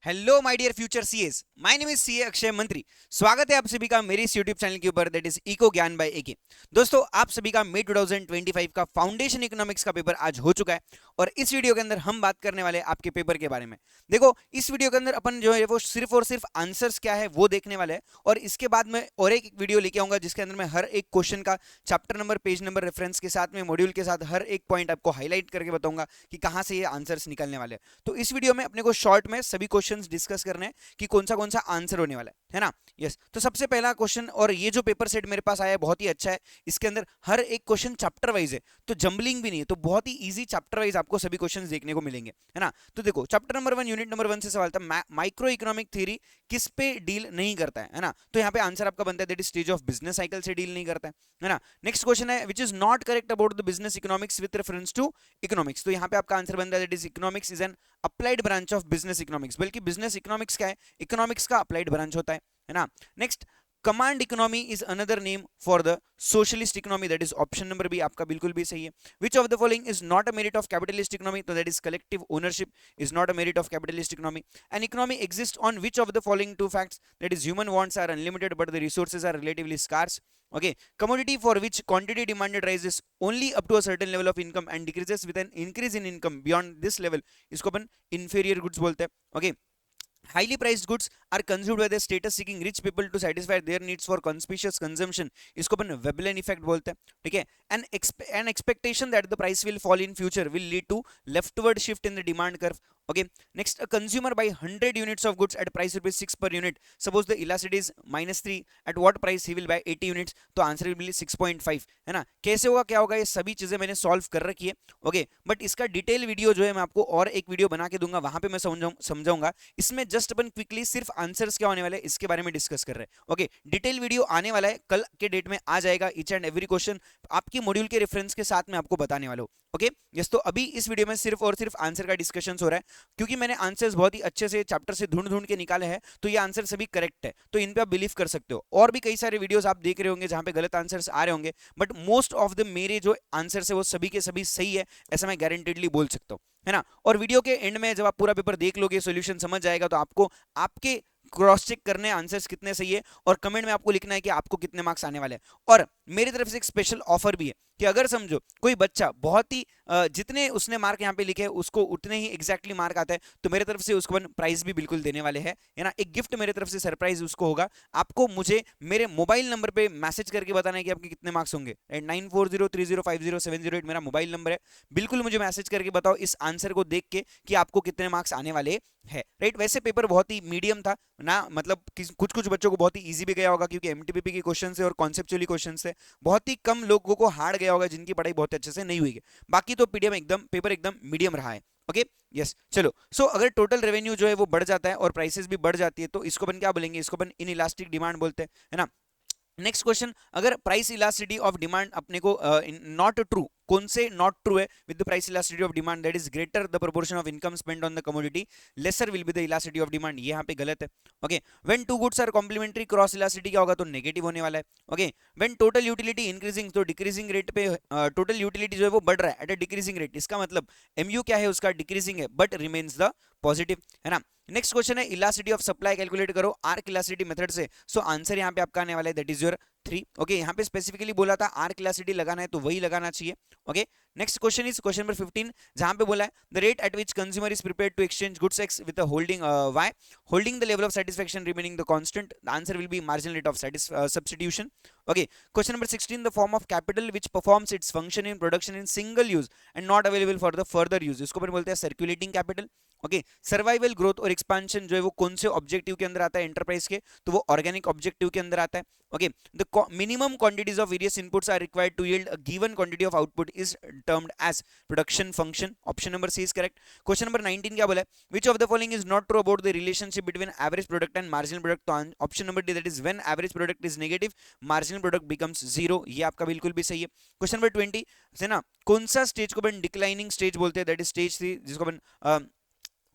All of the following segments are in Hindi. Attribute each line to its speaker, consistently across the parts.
Speaker 1: Hello my dear future CS, my name is CA Akshay Mantri. स्वागत है आप सभी का मेरे इस यूट्यूब चैनल के ऊपर, दैट इज इको ज्ञान बाय एके। दोस्तों, आप सभी का मई 2025 का फाउंडेशन इकोनॉमिक्स का पेपर आज हो चुका है और इस वीडियो के अंदर हम बात करने वाले हैं आपके पेपर के बारे में। देखो, इस वीडियो के अंदर अपन जो है वो सिर्फ और सिर्फ आंसर्स क्या है वो देखने वाले हैं और इसके बाद में और एक वीडियो लेके आऊंगा जिसके अंदर मैं हर एक क्वेश्चन का chapter number, page number, reference के साथ में, मॉड्यूल के साथ हर एक पॉइंट आपको हाईलाइट करके बताऊंगा कि कहां से ये आंसर्स निकलने वाले हैं। तो इस वीडियो में अपने को शॉर्ट में सभी क्वेश्चंस डिस्कस करने हैं कि कौन सा आंसर होने वाला है ना। यस, तो सबसे पहला क्वेश्चन, और ये जो पेपर सेट मेरे पास आया है बहुत ही अच्छा है। इसके अंदर हर एक क्वेश्चन चैप्टर वाइज है, तो जंबलिंग भी नहीं है, तो बहुत ही इजी चैप्टर वाइज आपको सभी क्वेश्चंस देखने को मिलेंगे, है ना। तो देखो, चैप्टर नंबर 1, यूनिट नंबर 1 से सवाल था, माइक्रो इकोनॉमिक थ्योरी किस पे डील नहीं करता है ना। तो यहाँ पे आंसर आपका बनता है that is stage of business cycle से डील नहीं करता है ना। नेक्स्ट क्वेश्चन है which is not correct about the business economics with reference to economics. तो यहाँ पे आपका आंसर बनता है that is economics is an applied branch of business economics. बल्कि बिजनेस इकोनॉमिक्स क्या है, इकोनॉमिक्स का अप्लाइड ब्रांच होता है ना। Next, command economy is another name for the socialist economy, that is option number B आपका बिल्कुल भी सही है। Which of the following is not a merit of capitalist economy, तो that is collective ownership is not a merit of capitalist economy. An economy exist on which of the following two facts, that is human wants are unlimited but the resources are relatively scarce. Okay, commodity for which quantity demanded rises only up to a certain level of income and decreases with an increase in income beyond this level, इसको अपन inferior goods बोलते हैं। Okay, highly priced goods are consumed by the status seeking rich people to satisfy their needs for conspicuous consumption, इसको अपन वेबलन इफेक्ट बोलते हैं। ठीक है, an expectation that the price will fall in future will lead to leftward shift in the demand curve। Okay, next, a consumer buy 100 units of goods at price rupees 6 per unit, suppose the elasticity is -3, at what price he will buy 80 units, तो आंसर will be 6.5, है ना। कैसे होगा, क्या होगा, ये सभी चीजें मैंने सॉल्व कर रखी है। ओके, बट इसका डिटेल वीडियो जो है मैं आपको और एक वीडियो बना के दूंगा, वहां पे मैं समझाऊंगा। इसमें जस्ट अपन क्विकली सिर्फ आंसर्स क्या होने वाले इसके बारे में डिस्कस कर रहे हैं। ओके, डिटेल वीडियो आने वाला है, कल के डेट में आ जाएगा। ईच एंड एवरी क्वेश्चन आपकी मॉड्यूल के रेफरेंस के साथ में आपको बताने वाला हूं। ओके, यस, तो अभी इस वीडियो में सिर्फ और सिर्फ आंसर का डिस्कशन हो रहा है, क्योंकि मैंने आंसर्स बहुत ही अच्छे से चैप्टर से ढूंढ ढूंढ के निकाले हैं, तो ये आंसर सभी करेक्ट है, तो इन पे आप बिलीव कर सकते हो। और भी कई सारे वीडियोस आप देख रहे होंगे जहां पे गलत आंसर्स आ रहे होंगे, बट मोस्ट ऑफ द मेरे जो आंसर्स है वो सभी के सभी सही है, ऐसा मैं गारंटेडली बोल सकता हूं, है ना। और वीडियो के एंड में जब आप पूरा पेपर देख लोगे, सॉल्यूशन समझ जाएगा, तो आपको आपके क्रॉस चेक करने आंसर्स कितने सही है और कमेंट में आपको लिखना है कि आपको कितने मार्क्स आने वाले हैं। और मेरी तरफ से एक स्पेशल ऑफर भी है कि अगर समझो कोई बच्चा बहुत ही जितने उसने मार्क यहाँ पे लिखे उसको उतने ही एग्जैक्टली मार्क आता है, तो मेरे तरफ से उसको प्राइज भी बिल्कुल देने वाले हैं, है ना। एक गिफ्ट मेरे तरफ से सरप्राइज उसको होगा। आपको मुझे मेरे मोबाइल नंबर पे मैसेज करके बताना है कि आपके कितने मार्क्स होंगे। 9403050708 मेरा मोबाइल नंबर है। बिल्कुल मुझे मैसेज करके बताओ इस आंसर को देख के कि आपको कितने मार्क्स आने वाले है, राइट। वैसे पेपर बहुत ही मीडियम था ना, मतलब कुछ कुछ बच्चों को बहुत ही इजी भी गया होगा, क्योंकि एमटीपीपी के क्वेश्चन से और कॉन्सेप्चुअली क्वेश्चन से बहुत ही कम लोगों को हार्ड गया होगा जिनकी पढ़ाई बहुत अच्छे से नहीं हुई है। बाकी तो पीडीएम एकदम पेपर एकदम मीडियम रहा है। ओके, यस, चलो। सो अगर टोटल रेवेन्यू जो है वो बढ़ जाता है और प्राइसेस भी बढ़ जाती है, तो इसको अपन क्या बोलेंगे, इसको अपन इन इलास्टिक डिमांड बोलते हैं, है ना। नेक्स्ट क्वेश्चन, अगर प्राइस इलास्टिसिटी ऑफ डिमांड अपने को नॉट ट्रू, कौन से नॉट ट्रू है, with the price elasticity of demand that is greater the proportion of income spend on the commodity lesser will be the elasticity of demand, ये यहाँ पे गलत है। Okay, when two goods are complementary cross elasticity क्या होगा, तो नेगेटिव होने वाला है। Okay, when total utility increasing, तो डिक्रीजिंग रेट पे टोटल यूटिलिटी जो है वो बढ़ रहा है एट अ डिक्रीजिंग रेट, इसका मतलब एमयू क्या है उसका, डिक्रीजिंग है, बट रिमेन्स द पॉजिटिव, है ना। नेक्स्ट क्वेश्चन है इलास्टिसिटी ऑफ सप्लाई कैलकुलेट करो आर्क इलास्टिसिटी मेथड से। सो आंसर यहाँ पे आपका आने वाला है दैट इज योर 3। ओके, यहाँ पे स्पेसिफिकली बोला था आर्क इलास्टिसिटी लगाना है तो वही लगाना चाहिए। Okay, next question is question number 15, जहां पे बोला है the rate at which consumer is prepared to exchange goods X with holding Y, holding the level of satisfaction remaining the constant, the answer will be marginal rate of substitution. Okay, question number 16, the form of capital which performs its function in production in single use and not available for the further use, इसको अपन बोलते हैं circulating capital. Okay, survival, growth और एक्सपांशन जो है वो कौन से ऑब्जेक्टिव के अंदर आता है एंटरप्राइज के, तो वो ऑर्गेनिक ऑब्जेक्टिव के अंदर आता है। Okay, the minimum quantities of various inputs are required to yield a given quantity of output is termed as production function, option number C is correct. Question number 19 क्या बोला है, which of the following is not true about the relationship between average product and marginal product, तो option number D that is when average product is negative marginal product becomes zero, ये आपका बिल्कुल भी सही है। क्वेश्चन नंबर 20 है ना, कौन सा स्टेज को अपन डिक्लाइनिंग स्टेज बोलते हैं, दैट इज स्टेज 3, जिसको अपन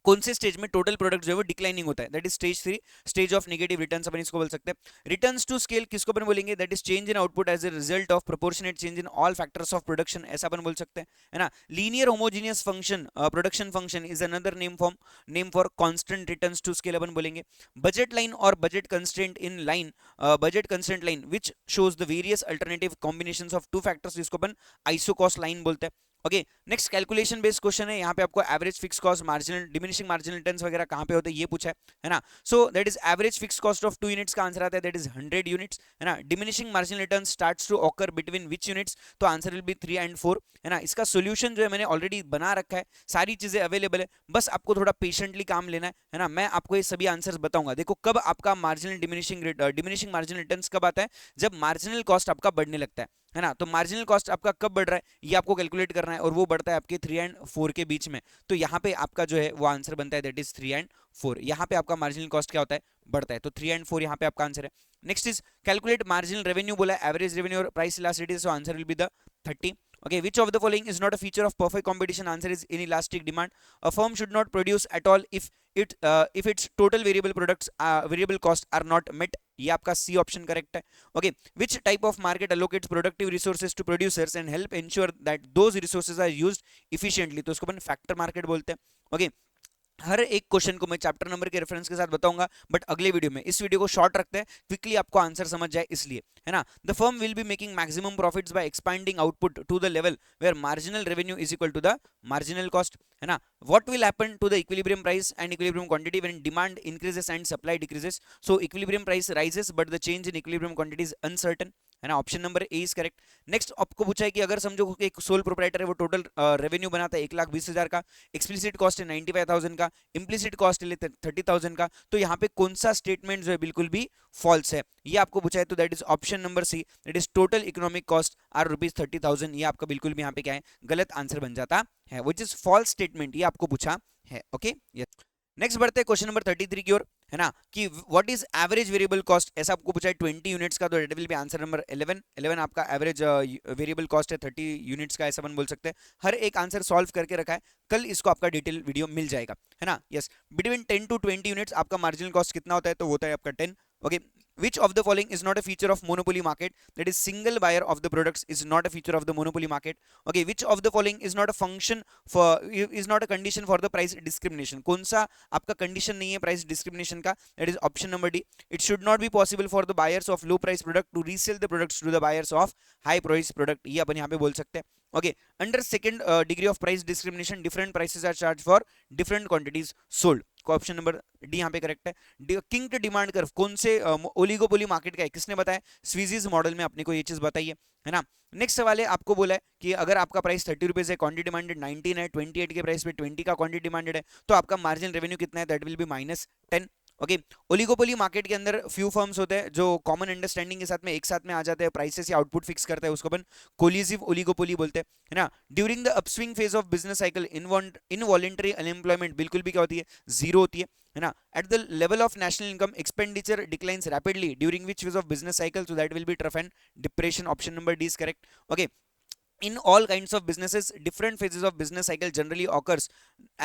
Speaker 1: कौन से स्टेज में टोटल प्रोडक्ट जो है वो डिक्लाइनिंग होता है, that is stage 3, stage of negative returns अपन इसको बोल सकते हैं। रिटर्न्स टू स्केल किसको अपन बोलेंगे, that is change in output as a result of proportionate change in all factors of production, ऐसा अपन बोल सकते हैं, है ना। Linear homogeneous function production function is another name for constant returns to scale अपन बोलेंगे। बजट लाइन और budget constraint in line, budget constraint line which shows the various alternative combinations of two factors, जिसको अपन आइसोकॉस्ट लाइन बोलते हैं। Okay, next calculation based question है, यहाँ पे आपको average fixed cost, marginal diminishing marginal returns वगैरह कहाँ पे होते हैं ये पूछा है ना। So that is average fixed cost of 2 units का आंसर आता है दैट इज 100 यूनिट्स, है ना। Diminishing marginal return starts to occur between which units, तो आंसर विल बी 3 and 4, है ना। इसका सोल्यूशन जो है मैंने ऑलरेडी बना रखा है, सारी चीजें अवेलेबल है, बस आपको थोड़ा पेशेंटली काम लेना है ना। मैं आपको ये सभी आंसर्स बताऊंगा। देखो कब आपका मार्जिनल डिमिनिशिंग मार्जिनल रिटर्न्स कब आता है, जब मार्जिनल कॉस्ट आपका बढ़ने लगता है ना। तो मार्जिनल कॉस्ट आपका कब बढ़ रहा है ये आपको कैलकुलेट करना है, और वो बढ़ता है आपके 3 and 4 के बीच में। तो यहाँ पे आपका जो है वो आंसर बनता है दैट इज 3 and 4। यहाँ पे आपका मार्जिनल कॉस्ट क्या होता है, बढ़ता है, तो 3 and 4 यहाँ पे आपका आंसर है। Next is calculate marginal revenue बोला है, एवरेज रेवेन्यू और price elasticity, so answer will be the 30। Okay, which of the following is not a feature of perfect competition? Answer is inelastic demand. A firm should not produce at all if its total variable costs are not met. ये आपका सी ऑप्शन करेक्ट है। Okay, which type of market allocates productive resources to producers and help ensure that those resources are used efficiently, तो उसको अपन फैक्टर मार्केट बोलते हैं। ओके, हर एक क्वेश्चन को मैं चैप्टर नंबर के रेफरेंस के साथ बताऊंगा, बट अगले वीडियो में। इस वीडियो को शॉर्ट रखते हैं, क्विकली आपको आंसर समझ जाए इसलिए, है ना। The firm will be making maximum profits by expanding output to the level where marginal revenue is equal to the marginal cost, है ना। What will happen to the equilibrium price and equilibrium quantity when demand increases and supply decreases, so equilibrium price rises but the change in equilibrium quantity is uncertain, है ना। Option number A is correct. Next आपको पूछा है कि अगर समझो कि एक सोल प्रोप्राइटर है, वो टोटल रेवेन्यू बनाता है 1,20,000 का, एक्सप्लिसिट कॉस्ट है 95,000 का, इम्प्लिसिट कॉस्ट है 30,000 का, तो यहाँ पे कौन सा स्टेटमेंट जो है बिल्कुल भी फॉल्स है, ये आपको पूछा है। तो that is option number C, that is total economic cost are ₹30,000, ये आपका बिल्कुल भी यहाँ पे क्या है, गलत आंसर बन जाता है, विच इज फॉल्स स्टेटमेंट, ये आपको पूछा है। Okay, yes. नेक्स्ट बढ़ते हैं क्वेश्चन नंबर 33 की ओर, है ना, कि what is average variable cost, ऐसा आपको पूछा है 20 यूनिट्स का, तो that will be answer number 11 आपका एवरेज वेरिएबल कॉस्ट है 30 यूनिट्स का, ऐसा अपन बोल सकते हैं। हर एक आंसर सॉल्व करके रखा है, कल इसको आपका डिटेल वीडियो मिल जाएगा, है ना। यस, बिटवीन 10 to 20 यूनिट्स आपका मार्जिनल कॉस्ट कितना होता है, तो होता है आपका 10। Okay, which of the following is not a feature of monopoly market, that is single buyer of the products is not a feature of the monopoly market. Okay, which of the following is not a function for, is not a condition for the price discrimination, कौन सा आपका कंडीशन नहीं है प्राइस डिस्क्रिमिनेशन का, that is option number D. It should not be possible for the buyers of low price product to resell the products to the buyers of high price product, ये अपन यहाँ पे बोल सकते हैं। Okay, under second degree of price discrimination different prices are charged for different quantities sold, option number D यहाँ पे करेक्ट है। किंग डिमांड कर्व कौन से ओलिगोपोली मार्केट का है, किसने बताया, स्वीजीज मॉडल में अपने को ये चीज बताइए, है ना। नेक्स्ट सवाल है, आपको बोला है कि अगर आपका प्राइस 30 रुपीज है, क्वांटिटी डिमांडेड 19 है, 28 के प्राइस पे 20 का क्वांटिटी डिमांडेड है, तो आपका मार्जिनल रेवेन्यू कितना है, that will be -10। Okay, oligopoly market के अंदर फ्यू फर्म्स होते हैं जो कॉमन अंडरस्टैंडिंग के साथ में एक साथ में आ जाते हैं, प्राइसेस या आउटपुट फिक्स करते हैं, उसको अपन कोलिजिव ओलिगोपोली बोलते हैं, है ना। During the upswing phase of business cycle involuntary unemployment बिल्कुल भी क्या होती है, जीरो होती है ना। At the level of national income expenditure declines rapidly during which phase of business cycle, so that will be trough and depression, option number D is correct. Okay, in all kinds of businesses different phases of business cycle generally occurs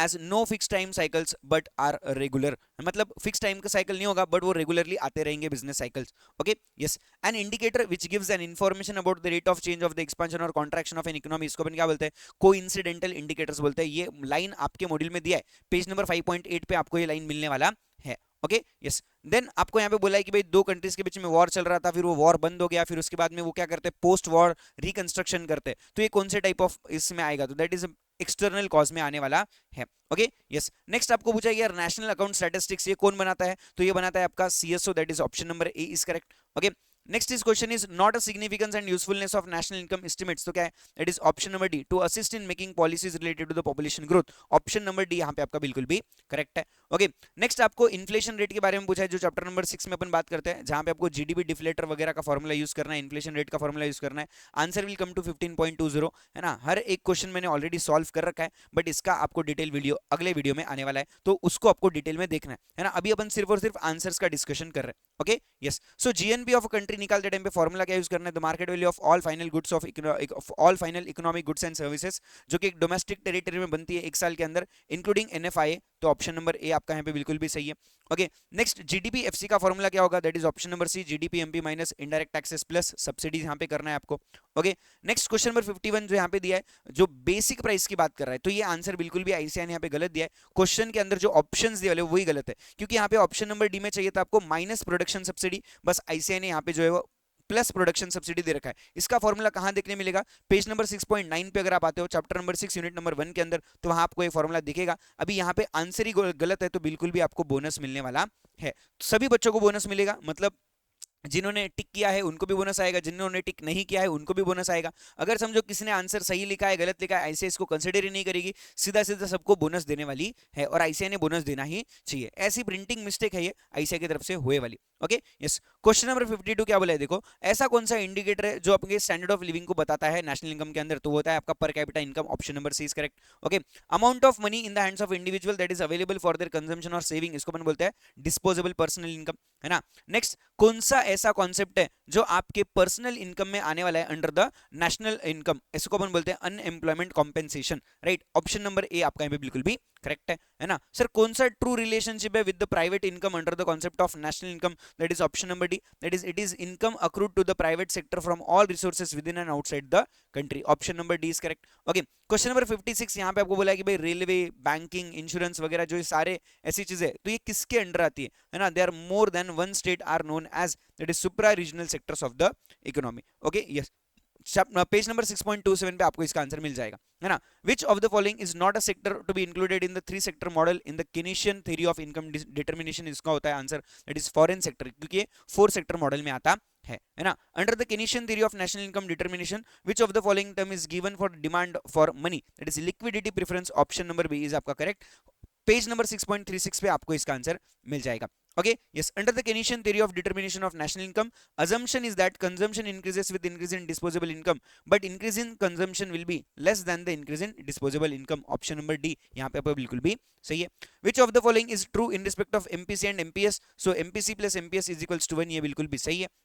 Speaker 1: as no fixed time cycles but are regular, मतलब fixed time का cycle नहीं होगा but वो regularly आते रहेंगे business cycles। okay, yes, an indicator which gives an information about the rate of change of the expansion or contraction of an economy, इसको अपन क्या बोलते हैं, coincidental indicators बोलते हैं। ये लाइन आपके मॉड्यूल में दिया है, पेज नंबर 5.8 पे आपको ये लाइन मिलने वाला है। Okay, yes. देन आपको यहाँ पे बोला है कि भाई दो कंट्रीज के बीच में वॉर चल रहा था, फिर वो वॉर बंद हो गया, फिर उसके बाद में वो क्या करते हैं, पोस्ट वॉर रिकंस्ट्रक्शन करते हैं, तो ये कौन से टाइप ऑफ इसमें आएगा, तो दैट इज एक्सटर्नल कॉज में आने वाला है। Okay, yes. नेक्स्ट आपको पूछा गया नेशनल अकाउंट स्टैटिस्टिक्स, ये कौन बनाता है, तो ये बनाता है आपका CSO, that is option number A is correct. Okay, next is question is not a significance and usefulness of national income estimates, तो क्या है, that is option number D, to assist in making policies related to the population growth, option number D यहाँ पे आपका बिल्कुल भी करेक्ट है। ओके, नेक्स्ट आपको इन्फ्लेशन रेट के बारे में पूछा है, जो चैप्टर नंबर 6 में अपन बात करते हैं, जहां पे आपको जीडीपी डिफ्लेटर वगैरह का फॉर्मूला यूज करना है, इन्फ्लेशन रेट का फॉर्मूला यूज करना है। आंसर विल कम टू 15.20, है ना। हर एक क्वेश्चन मैंने ऑलरेडी सॉल्व कर रखा है, बट इसका आपको डिटेल वीडियो अगले वीडियो में आने वाला है, तो उसको आपको डिटेल में देखना है ना। अभी अपन सिर्फ और सिर्फ आंसर्स का डिस्कशन कर रहे हैं। Okay, yes. So GNP of a country निकालते टाइम पे फॉर्मूला क्या यूज करना है, the market value of all final goods of all final economic goods and services, जो कि डोमेस्टिक टेरिटरी में बनती है एक साल के अंदर, इंक्लूडिंग एनएफआईए, तो ऑप्शन नंबर ए आपका यहाँ पे बिल्कुल भी सही है। ओके, नेक्स्ट जीडीपी एफसी का फॉर्मूला क्या होगा, that is option number C, GDP MP minus indirect taxes plus subsidies यहाँ पे करना है आपको। ओके, नेक्स्ट क्वेश्चन नंबर 51 जो यहाँ पे दिया है, जो बेसिक प्राइस की बात कर रहा है, तो ये आंसर बिल्कुल भी आईसीआई ने यहाँ पे गलत दिया है। क्वेश्चन के अंदर जो ऑप्शंस दिए वाले वही गलत है, क्योंकि यहाँ पे ऑप्शन नंबर डी में चाहिए था आपको माइनस प्रोडक्शन सब्सिडी, बस आईसीआई ने यहाँ पे जो है वो प्लस प्रोडक्शन सब्सिडी दे रखा है। इसका फॉर्मूला कहां देखने मिलेगा, पेज नंबर 6.9 पे अगर आप आते हो चैप्टर नंबर 6 यूनिट नंबर 1 के अंदर, तो वहां आपको ये फॉर्मूला दिखेगा। अभी यहाँ पे आंसर ही गलत है, तो बिल्कुल भी आपको बोनस मिलने वाला है। सभी बच्चों को बोनस मिलेगा, मतलब जिन्होंने टिक किया है उनको भी बोनस आएगा, जिन्होंने टिक नहीं किया है उनको भी बोनस आएगा। अगर समझो किसी ने आंसर सही लिखा है गलत लिखा है, ऐसे इसको कंसिडर ही नहीं करेगी, सीधा सीधा सबको बोनस देने वाली है, और आईसीआई ने बोनस देना ही चाहिए। ऐसी प्रिंटिंग मिस्टेक है ये आईसीआई की तरफ से हुए वाली। ओके, यस, क्वेश्चन नंबर 52 क्या बोला है, देखो ऐसा कौन सा इंडिकेटर है जो आपके स्टैंडर्ड ऑफ लिविंग को बताता है नेशनल इनकम के अंदर, तो होता है आपका per capita income, option number C is correct. Okay, amount of money in the hands of individual that is available for their consumption और सेविंग, इसको अपन बोलते हैं डिस्पोजेबल पर्सनल इनकम, है ना। नेक्स्ट, कौन सा ऐसा कॉन्सेप्ट है जो आपके पर्सनल इनकम में आने वाला है अंडर द नेशनल इनकम, इसको अपन बोलते हैं unemployment compensation, right. Option number A आपका यहाँ पे बिल्कुल भी करेक्ट है ना। सर कौन सा ट्रू रिलेशनशिप है with the private income under the concept of national income, that is option number D, that is it is income accrued to the private sector from all resources within and outside the country, option number D is correct. Okay, question number 56 यहाँ पे आपको बोला है कि भाई रेलवे, बैंकिंग, इंश्योरेंस वगैरह जो सारे ऐसी चीजें, तो ये किसके अंडर आती है ना। They are more than one state are known as, that is supra regional sectors of the economy. Okay, yes, page number 6.27 पे आपको इसका आंसर मिल जाएगा, है ना। Which of the following is not a sector to be included in the 3 sector model in the Keynesian theory of income determination, इसका होता है answer that is foreign sector, क्योंकि ये 4 सेक्टर मॉडल में आता है ना। Under the Keynesian theory of national income determination, which of the following term is given for demand for money, that is liquidity preference, option number B is आपका करेक्ट। पेज नंबर 6.36 पे आपको इसका आंसर मिल जाएगा। Okay, yes, under the Keynesian theory of determination of national income, assumption is that consumption increases with increase in disposable income, but increase in consumption will be less than the increase in disposable income, option number D यहाँ पे आपको बिल्कुल भी सही है। Which of the following is true in respect of MPC and MPS, so MPC plus MPS is equals to 1, ये बिल्कुल भी सही है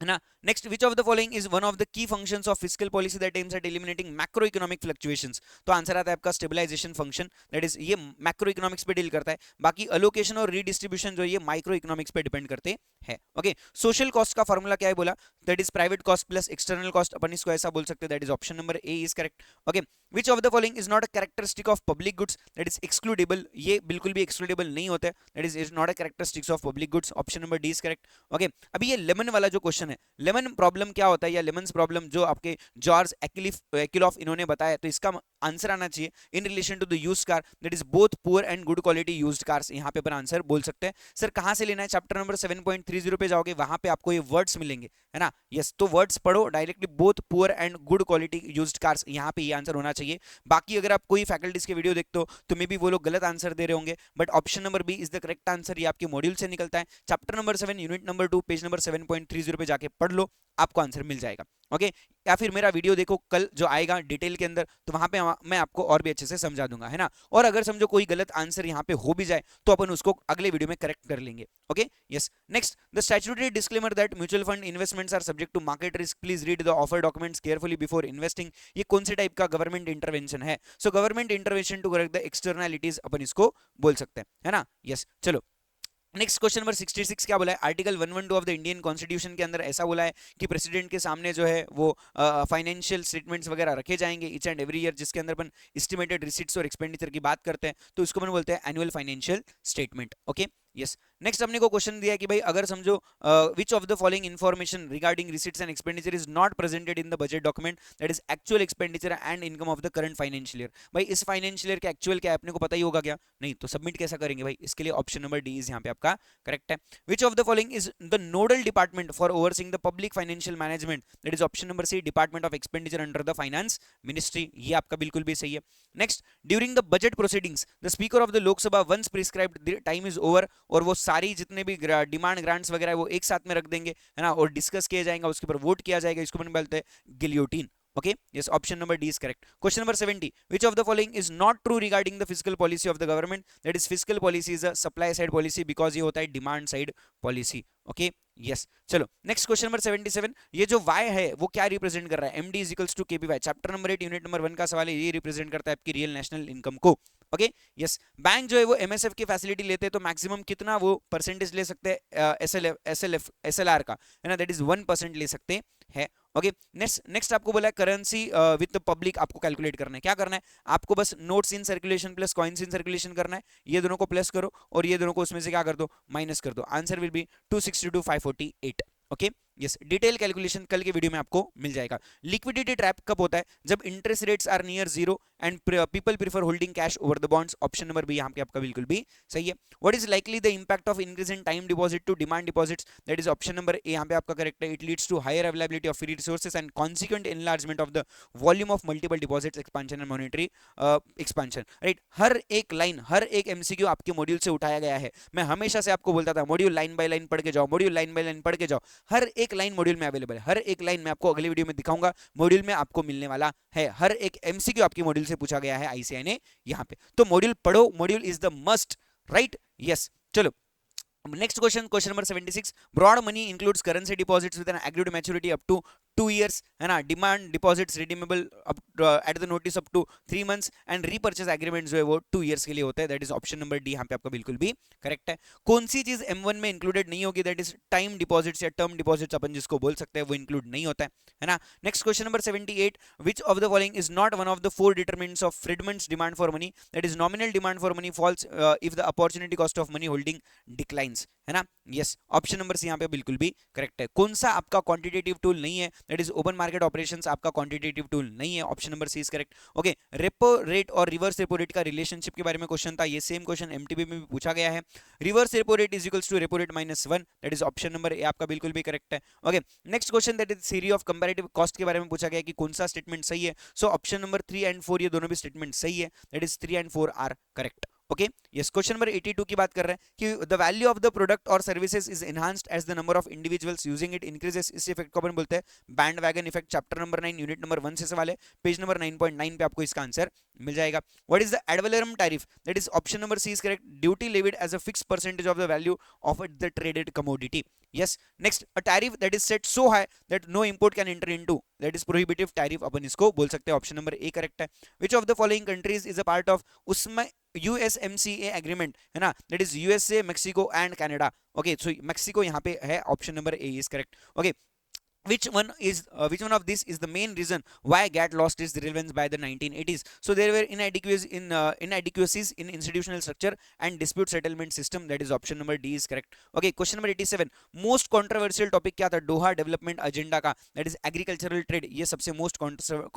Speaker 1: ना। Next, which of the following is one of the key functions of fiscal policy that aims at eliminating macro economic fluctuations, तो आंसर आता है आपका स्टेबलाइजेशन फंक्शन, दैट इज ये मैक्रो इकोनॉमिक्स पे डील करता है, बाकी अलोकेशन और रीडिस्ट्रीब्यूशन जो ये माइक्रो इकोनॉमिक्स पे डिपेंड करते हैं। ओके, सोशल कॉस्ट का फॉर्मूला क्या है बोला, that is private cost plus external cost, अपन इसको ऐसा बोल सकते हैं, that is option number A is correct. Okay, which of the following is not a characteristic of public goods, that is excludable, ये बिल्कुल भी एक्सक्लूडेबल नहीं होता है, that is not a characteristics of public goods, option number D is correct. Okay, अभी ये लेमन वाला जो क्वेश्चन है, लेमन प्रॉब्लम क्या होता है, या लेमन्स प्रॉब्लम जो आपके जॉर्ज एक्विलॉफ इन्होंने बताया, तो इसका आंसर आना चाहिए in relation to the used car, that is both poor and good quality used cars, यहां पे अपन आंसर बोल सकते हैं। सर कहां से लेना है, चैप्टर नंबर 7.30 पे जाओगे, वहां पे आपको ये वर्ड्स मिलेंगे, है ना। यस, तो वर्ड्स पढ़ो directly, both poor and good quality used cars, यहां पे ये आंसर होना चाहिए। बाकी अगर आप कोई फैकल्टीज के वीडियो देखते हो तो मे बी वो लोग गलत आंसर दे रहे होंगे, but option number B is the correct answer, ये आपके मॉड्यूल से निकलता है। Chapter number 7 unit number 2 page number 7.30 पे जाके पढ़ लो, आपको आंसर मिल जाएगा। ओके, या फिर मेरा वीडियो देखो कल जो आएगा डिटेल के अंदर, तो वहां पे मैं आपको और भी अच्छे से समझा दूंगा, है ना। और अगर समझो कोई गलत आंसर यहाँ पे हो भी जाए तो अपन उसको अगले वीडियो में करेक्ट कर लेंगे। Okay, yes, next, the statutory disclaimer that mutual fund investments are subject to market risk, please read the offer documents carefully before investing, ये कौन से टाइप का गवर्नमेंट इंटरवेंशन है, so government intervention to correct the externalities, अपन इसको बोल सकते हैं, है ना। यस, चलो नेक्स्ट क्वेश्चन नंबर 66 क्या बोला है, article 112 of the Indian constitution के अंदर ऐसा बोला है कि प्रेसिडेंट के सामने जो है वो फाइनेंशियल स्टेटमेंट्स वगैरह रखे जाएंगे ईच एंड एवरी ईयर, जिसके अंदर अपन एस्टिमेटेड रिसीट्स और एक्सपेंडिचर की बात करते हैं, तो इसको अपन बोलते हैं annual financial statement. Okay, yes, next हमने को क्वेश्चन दिया कि भाई अगर समझो विच of the following information regarding receipts and expenditure is not presented in the budget document, that is actual expenditure and income of the current financial year, भाई इस फाइनेंशियल ईयर के एक्चुअल क्या है अपने को पता ही होगा क्या, नहीं, तो सबमिट कैसा करेंगे भाई, इसके लिए ऑप्शन नंबर डी इज यहाँ पे आपका करेक्ट है। Which of the following is the nodal department for overseeing the public financial management, that is option number C, department of expenditure under the finance ministry, ये आपका बिल्कुल भी सही है। Next, during the budget proceedings the speaker of the Lok Sabha once prescribed time is over, और वो सारी जितने भी डिमांड ग्रांट्स वगैरह वो एक साथ में रख देंगे, है ना, और डिस्कस किया जाएगा, उसके ऊपर वोट किया जाएगा, इसको बोलते हैं गिलियोटिन। Okay, yes, option number D is correct. Question number 70, which of the following is not true regarding the fiscal policy of the government, that is fiscal policy is a supply side policy because ये होता है demand side policy. Okay, yes, चलो नेक्स्ट क्वेश्चन नंबर 77, ये जो y है वो क्या रिप्रेजेंट कर रहा है, MD is equals to KPY, chapter number 8 unit number 1 का सवाल है, ये रिप्रेजेंट करता है आपकी रियल नेशनल इनकम को। ओके यस, बैंक जो है वो एमएसएफ की फैसिलिटी लेते हैं तो मैक्सिमम कितना वो परसेंटेज ले सकते हैं एसएलआर का, है ना, दैट इज 1% ले सकते हैं। ओके नेक्स्ट आपको बोला है करेंसी विद पब्लिक आपको कैलकुलेट करना है। क्या करना है आपको, बस notes in circulation plus coins in circulation करना है, ये दोनों को प्लस करो और ये दोनों को उसमें से क्या कर दो, माइनस कर दो। Answer will B 262,548। Okay yes, detail calculation कल के वीडियो में आपको मिल जाएगा। लिक्विडिटी ट्रैप कब होता है, जब interest rates are near zero and people prefer holding cash over the bonds. Option number B यहाँ पे आपका बिल्कुल भी सही है। What is likely the impact of increase in time deposit to demand deposits, that is option number A यहाँ पे आपका करेक्ट है। It leads to higher availability of free resources and consequent enlargement of the volume of multiple deposits expansion and monetary expansion. Right, हर एक लाइन हर एक एमसीक्यू आपके मॉड्यूल से उठाया गया है। मैं हमेशा से आपको बोलता था मॉड्यूल लाइन बाय लाइन पढ़ के जाओ, मॉड्यूल लाइन बाय लाइन पढ़ के जाओ। हर एक लाइन मॉड्यूल में अवेलेबल है, हर एक लाइन मैं आपको अगले वीडियो में दिखाऊंगा, मॉड्यूल में आपको मिलने वाला है। हर एक एमसीक्यू आपके मॉड्यूल से पूछा गया है आईसीआई ने यहाँ पे, तो मॉड्यूल पढ़ो, module is the must. Right yes, चलो next question, question number 76। Broad money includes currency deposits with an agreed maturity up to 2 years, है ना। Demand deposits redeemable at the notice up to 3 months and repurchase agreement जो है वो 2 years के लिए होता है। That is option number D यहाँ पे आपका बिल्कुल भी करेक्ट है। कौन सी चीज M1 में इंक्लूडेड नहीं होगी, दैट इज टाइम डिपॉजिट्स या टर्म डिपॉजिट्स अपन जिसको बोल सकते हैं, वो इंक्लूड नहीं होता है ना। Next question number 78। Which of the following is not one of the 4 determinants of Friedman's demand for money, that is nominal demand for money falls if the opportunity cost of money holding declines, है ना। यस, ऑप्शन नंबर सी यहाँ पे बिल्कुल भी करेक्ट है। कौन सा आपका क्वांटिटेटिव टूल नहीं है, that is open market operations आपका क्वांटिटेटिव टूल नहीं है। Option number C is correct. Okay, repo rate और रिवर्स रेपो रेट का रिलेशनशिप के बारे में क्वेश्चन था, ये सेम क्वेश्चन एमटीबी में भी पूछा गया है। Reverse repo rate is equals to repo rate -1, that is option number A आपका बिल्कुल भी करेक्ट है। Okay next question, that is theory of comparative cost के बारे में पूछा गया कि कौन सा स्टेटमेंट सही है। सो ऑप्शन नंबर 3 एंड 4 ये दोनों भी स्टेटमेंट सही है, that is 3 and 4 are correct. Okay yes, question number 82 की बात कर रहे हैं कि the value of the product और services is enhanced as the number of individuals using it increases. इस इफेक्ट को अपन बोलते हैं bandwagon effect. Chapter number 9 unit number 1 से सवाल है, पेज नंबर 9.9 पे आपको इसका आंसर मिल जाएगा। What is the ad valorem tariff, that is option number C is correct. Duty levied as a fix percentage of the value of the traded commodity. Yes, next a tariff that is set so high that no import can enter into, that is prohibitive tariff अपन इसको बोल सकते हैं। ऑप्शन नंबर ए करेक्ट है। Which of the following countries is a part of उसमें USMCA एग्रीमेंट, है ना, that is USA, Mexico and Canada. Okay so Mexico यहाँ पे है, option number A is correct. Okay which one of this is the main reason why GATT lost its relevance by the 1980s? So there were inadequacies in institutional structure and dispute settlement system, that is option number D is correct. Okay, question number 87। most controversial topic क्या था दोहा डेवलपमेंट एजेंडा का, that is agricultural trade, ये सबसे most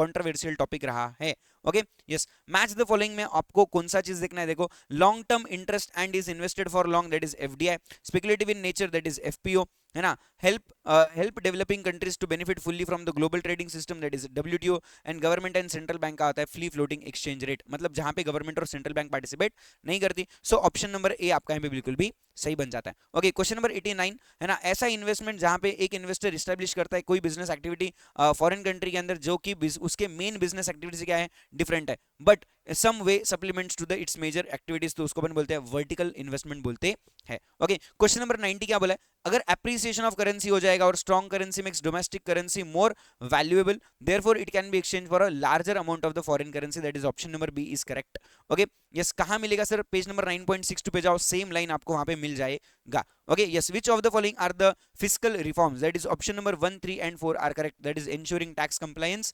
Speaker 1: controversial topic रहा है। Okay yes, match the following में आपको कौन सा चीज देखना है, देखो long term interest and is invested for long, that is FDI। Speculative in nature, that is FPO, है ना। Help developing countries to benefit fully from the global trading system, that is WTO। And government and central bank का आता है फ्री फ्लोटिंग एक्सचेंज रेट, मतलब जहां पे गवर्नमेंट और सेंट्रल बैंक पार्टिसिपेट नहीं करती। सो ऑप्शन नंबर ए आपका यहाँ पे बिल्कुल भी सही बन जाता है। ओके क्वेश्चन नंबर 89, है ना, ऐसा इन्वेस्टमेंट जहां पे एक इन्वेस्टर इस्टेब्लिश करता है कोई बिजनेस एक्टिविटी फॉरेन कंट्री के अंदर जो कि उसके मेन बिजनेस एक्टिविटी क्या है, डिफरेंट है, but some way supplements to the its major activities, तो उसको अपन बोलते हैं वर्टिकल इन्वेस्टमेंट बोलते हैं। ओके क्वेश्चन नंबर 90 क्या बोला है, अगर एप्रिसिएशन ऑफ करेंसी हो जाएगा और strong currency makes domestic currency more valuable, therefore it can be exchange for a larger amount of the foreign currency, that is option number B is correct. Okay yes, कहां मिलेगा सर, पेज नंबर 9.62 पे जाओ, सेम लाइन आपको वहां पे मिल जाएगा। Okay yes, which of the following are the fiscal reforms, that is option number 1, 3 and 4 are correct, that is ensuring tax compliance,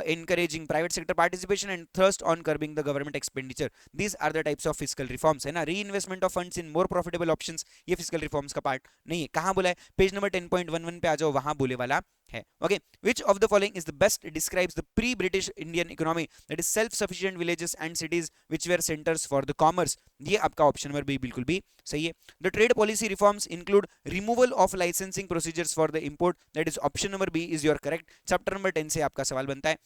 Speaker 1: encouraging private sector participation and thrust on curbing the government expenditure. These are the types of fiscal reforms, है ना। reinvestment of funds in more profitable options, ये fiscal reforms का पार्ट नहीं है। कहां बोला है, पेज नंबर 10.11 पे आ जाओ, वहां बोले वाला है। Okay which of the following is the best describes the pre British Indian economy, that is self sufficient villages and cities which were centers for the commerce, ये आपका ऑप्शन नंबर बी बिल्कुल भी सही है। The trade policy reforms include removal of licensing procedures for the import, that is option number B is your correct. Chapter number 10 से आपका सवाल बनता है,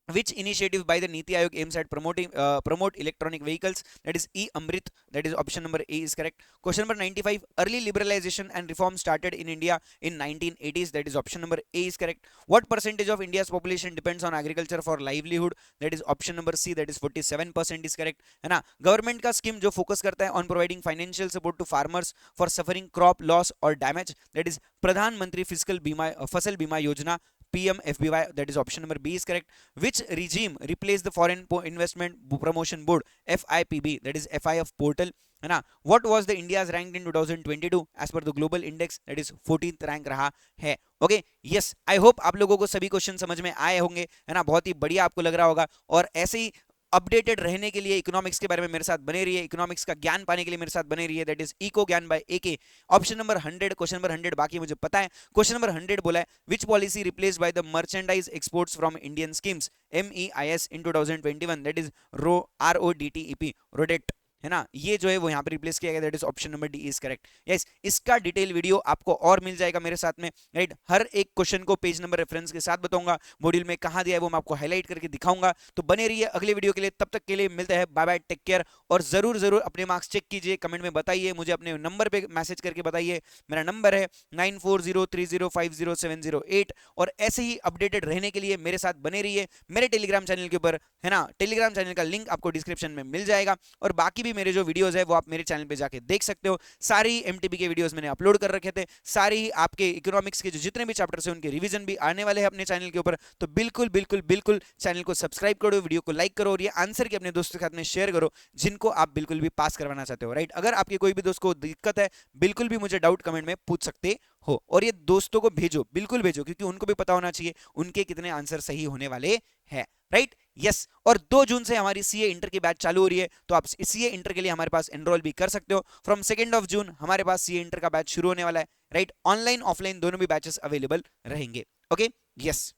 Speaker 1: which initiative by the Niti Aayog aims at promote electronic vehicles, that is e-Amrit, that is option number A is correct. Question number 95, early liberalization and reform started in India in 1980s, that is option number A is correct. What percentage of India's population depends on agriculture for livelihood, that is option number C, that is 47% is correct, है ना। गवर्नमेंट का स्कीम जो फोकस करता है on providing financial support to farmers for suffering crop loss or damage, that is प्रधानमंत्री फसल बीमा योजना, PMFBY, that is option number B is correct. Which regime replaced the Foreign Investment Promotion Board, FIPB, that is FIF portal, है ना? What was the India's ranked in 2022 as per the global index, that is 14th rank रहा है. ओके, यस, आई होप आप लोगों को सभी क्वेश्चन समझ में आए होंगे, है ना? बहुत ही बढ़िया आपको लग रहा होगा, और ऐसे ही अपडेटेड रहने के लिए इकोनॉमिक्स के बारे में मेरे साथ बने रहिए, इकोनॉमिक्स का ज्ञान पाने के लिए मेरे साथ बने रहिए. दैट इज इको ज्ञान by AK. Option number 100, question number 100 बाकी मुझे पता है. क्वेश्चन नंबर 100 बोला है, विच policy replaced by the merchandise exports from Indian schemes, MEIS, in 2021, that is RODTEP, रोडेट, है ना? ये जो है वो यहाँ पे रिप्लेस किया गया. That is option number D is correct. Yes, इसका डिटेल वीडियो आपको और मिल जाएगा मेरे साथ में, राइट? हर एक क्वेश्चन को पेज नंबर रेफरेंस के साथ बताऊंगा, मॉड्यूल में कहां दिया है वो मैं आपको हाईलाइट करके दिखाऊंगा. तो बने रहिए अगले वीडियो के लिए. तब तक के लिए मिलते हैं, बाय बाय, टेक केयर. और जरूर जरूर अपने मार्क्स चेक कीजिए, कमेंट में बताइए, मुझे अपने नंबर पे मैसेज करके बताइए. मेरा नंबर है 9403050708. और ऐसे ही अपडेटेड रहने के लिए मेरे साथ बने रहिए मेरे टेलीग्राम चैनल के ऊपर, है ना? टेलीग्राम चैनल का लिंक आपको डिस्क्रिप्शन में मिल जाएगा, और बाकी भी मेरे जो वीडियोस है वो आप मेरे चैनल पे जाके देख सकते हो. सारी एमटीबी के वीडियोस मैंने अपलोड कर रखे थे, सारी ही आपके इकोनॉमिक्स के जो जितने भी चैप्टर्स हैं उनके रिवीजन भी आने वाले हैं अपने चैनल के ऊपर. तो बिल्कुल बिल्कुल बिल्कुल चैनल को सब्सक्राइब करो, वीडियो को लाइक करो, और ये आंसर के अपने दोस्तों के साथ में शेयर करो जिनको आप बिल्कुल भी पास करवाना चाहते हो, राइट? अगर आपके कोई भी दोस्त को दिक्कत है, बिल्कुल भी मुझे डाउट कमेंट में पूछ सकते हो, और ये दोस्तों को भेजो, बिल्कुल भेजो, क्योंकि उनको भी पता होना चाहिए उनके कितने आंसर सही होने वाले हैं, राइट? यस, और 2 जून से हमारी सीए इंटर की बैच चालू हो रही है, तो आप सीए इंटर के लिए हमारे पास एनरोल भी कर सकते हो. फ्रॉम 2 जून हमारे पास सीए इंटर का बैच शुरू होने वाला है, राइट? ऑनलाइन ऑफलाइन दोनों भी बैचेस अवेलेबल रहेंगे. Okay, yes.